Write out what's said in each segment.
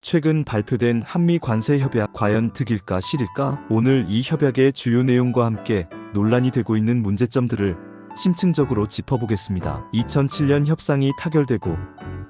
최근 발표된 한미 관세 협약 과연 득일까 실일까? 오늘 이 협약의 주요 내용과 함께 논란이 되고 있는 문제점들을 심층적으로 짚어보겠습니다. 2007년 협상이 타결되고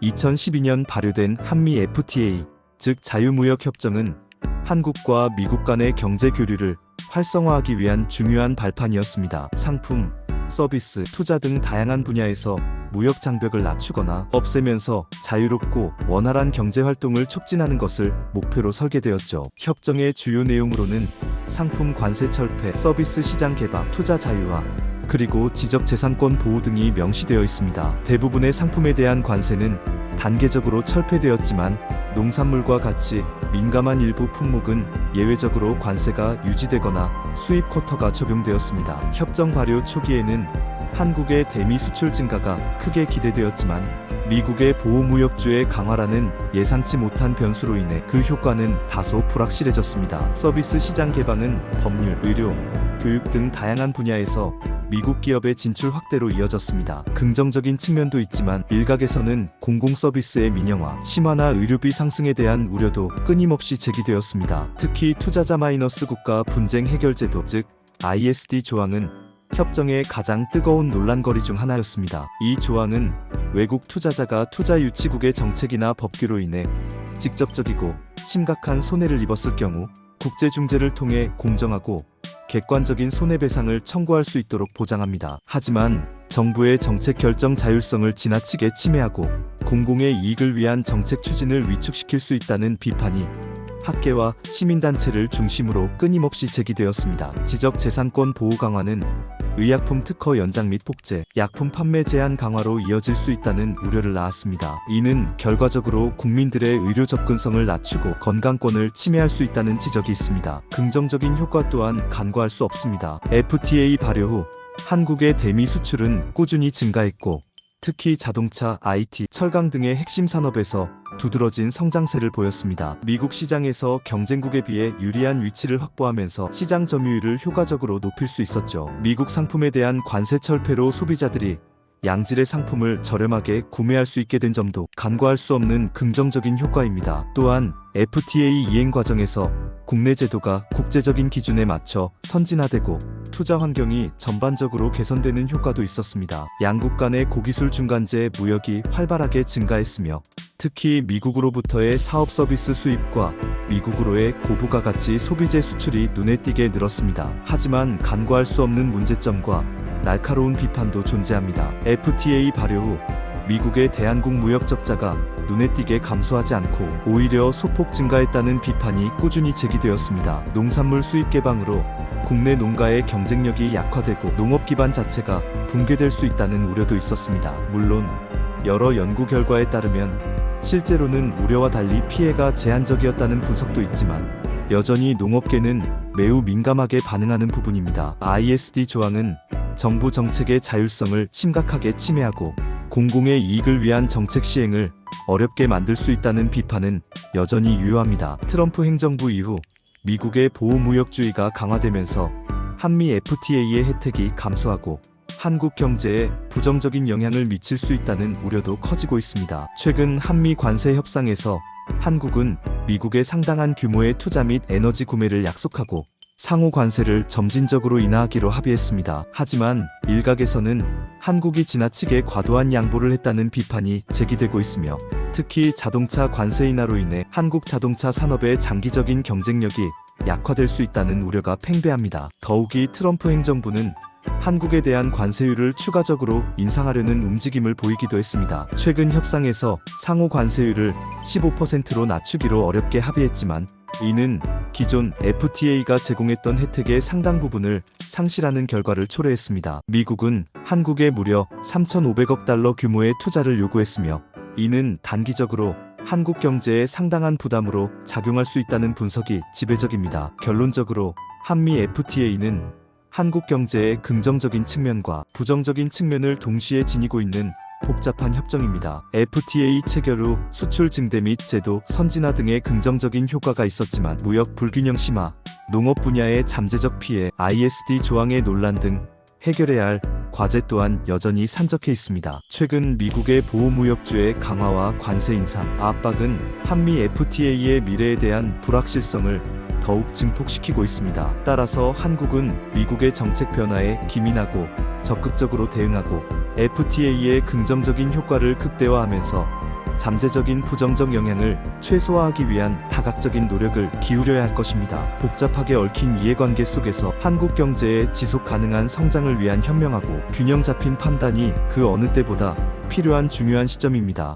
2012년 발효된 한미 FTA, 즉 자유무역협정은 한국과 미국 간의 경제 교류를 활성화하기 위한 중요한 발판이었습니다. 상품, 서비스, 투자 등 다양한 분야에서 무역 장벽을 낮추거나 없애면서 자유롭고 원활한 경제 활동을 촉진하는 것을 목표로 설계되었죠. 협정의 주요 내용으로는 상품 관세 철폐, 서비스 시장 개방, 투자 자유화, 그리고 지적재산권 보호 등이 명시되어 있습니다. 대부분의 상품에 대한 관세는 단계적으로 철폐되었지만 농산물과 같이 민감한 일부 품목은 예외적으로 관세가 유지되거나 수입 쿼터가 적용되었습니다. 협정 발효 초기에는 한국의 대미 수출 증가가 크게 기대되었지만 미국의 보호무역주의 강화라는 예상치 못한 변수로 인해 그 효과는 다소 불확실해졌습니다. 서비스 시장 개방은 법률, 의료, 교육 등 다양한 분야에서 미국 기업의 진출 확대로 이어졌습니다. 긍정적인 측면도 있지만 일각에서는 공공서비스의 민영화, 심화나 의료비 상승에 대한 우려도 끊임없이 제기되었습니다. 특히 투자자 마이너스 국가 분쟁 해결 제도, 즉 ISD 조항은 협정의 가장 뜨거운 논란거리 중 하나였습니다. 이 조항은 외국 투자자가 투자 유치국의 정책이나 법규로 인해 직접적이고 심각한 손해를 입었을 경우 국제중재를 통해 공정하고 객관적인 손해배상을 청구할 수 있도록 보장합니다. 하지만 정부의 정책 결정 자율성을 지나치게 침해하고 공공의 이익을 위한 정책 추진을 위축시킬 수 있다는 비판이 학계와 시민단체를 중심으로 끊임없이 제기되었습니다. 지적재산권 보호 강화는 의약품 특허 연장 및 복제, 약품 판매 제한 강화로 이어질 수 있다는 우려를 낳았습니다. 이는 결과적으로 국민들의 의료 접근성을 낮추고 건강권을 침해할 수 있다는 지적이 있습니다. 긍정적인 효과 또한 간과할 수 없습니다. FTA 발효 후 한국의 대미 수출은 꾸준히 증가했고 특히 자동차, IT, 철강 등의 핵심 산업에서 두드러진 성장세를 보였습니다. 미국 시장에서 경쟁국에 비해 유리한 위치를 확보하면서 시장 점유율을 효과적으로 높일 수 있었죠. 미국 상품에 대한 관세 철폐로 소비자들이 양질의 상품을 저렴하게 구매할 수 있게 된 점도 간과할 수 없는 긍정적인 효과입니다. 또한 FTA 이행 과정에서 국내 제도가 국제적인 기준에 맞춰 선진화되고 투자 환경이 전반적으로 개선되는 효과도 있었습니다. 양국 간의 고기술 중간재 무역이 활발하게 증가했으며 특히 미국으로부터의 사업 서비스 수입과 미국으로의 고부가 가치 소비재 수출이 눈에 띄게 늘었습니다. 하지만 간과할 수 없는 문제점과 날카로운 비판도 존재합니다. FTA 발효 후 미국의 대한국 무역 적자가 눈에 띄게 감소하지 않고 오히려 소폭 증가했다는 비판이 꾸준히 제기되었습니다. 농산물 수입 개방으로 국내 농가의 경쟁력이 약화되고 농업 기반 자체가 붕괴될 수 있다는 우려도 있었습니다. 물론 여러 연구 결과에 따르면 실제로는 우려와 달리 피해가 제한적이었다는 분석도 있지만 여전히 농업계는 매우 민감하게 반응하는 부분입니다. ISD 조항은 정부 정책의 자율성을 심각하게 침해하고 공공의 이익을 위한 정책 시행을 어렵게 만들 수 있다는 비판은 여전히 유효합니다. 트럼프 행정부 이후 미국의 보호무역주의가 강화되면서 한미 FTA의 혜택이 감소하고 한국 경제에 부정적인 영향을 미칠 수 있다는 우려도 커지고 있습니다. 최근 한미 관세 협상에서 한국은 미국의 상당한 규모의 투자 및 에너지 구매를 약속하고 상호 관세를 점진적으로 인하하기로 합의했습니다. 하지만 일각에서는 한국이 지나치게 과도한 양보를 했다는 비판이 제기되고 있으며 특히 자동차 관세 인하로 인해 한국 자동차 산업의 장기적인 경쟁력이 약화될 수 있다는 우려가 팽배합니다. 더욱이 트럼프 행정부는 한국에 대한 관세율을 추가적으로 인상하려는 움직임을 보이기도 했습니다. 최근 협상에서 상호 관세율을 15%로 낮추기로 어렵게 합의했지만 이는 기존 FTA가 제공했던 혜택의 상당 부분을 상실하는 결과를 초래했습니다. 미국은 한국에 무려 3,500억 달러 규모의 투자를 요구했으며 이는 단기적으로 한국 경제에 상당한 부담으로 작용할 수 있다는 분석이 지배적입니다. 결론적으로 한미 FTA는 한국 경제의 긍정적인 측면과 부정적인 측면을 동시에 지니고 있는 복잡한 협정입니다. FTA 체결 후 수출 증대 및 제도 선진화 등의 긍정적인 효과가 있었지만 무역 불균형 심화, 농업 분야의 잠재적 피해, ISD 조항의 논란 등 해결해야 할 과제 또한 여전히 산적해 있습니다. 최근 미국의 보호무역주의 강화와 관세 인상, 압박은 한미 FTA의 미래에 대한 불확실성을 더욱 증폭시키고 있습니다. 따라서 한국은 미국의 정책 변화에 기민하고 적극적으로 대응하고 FTA의 긍정적인 효과를 극대화하면서 잠재적인 부정적 영향을 최소화하기 위한 다각적인 노력을 기울여야 할 것입니다. 복잡하게 얽힌 이해관계 속에서 한국 경제의 지속 가능한 성장을 위한 현명하고 균형 잡힌 판단이 그 어느 때보다 필요한 중요한 시점입니다.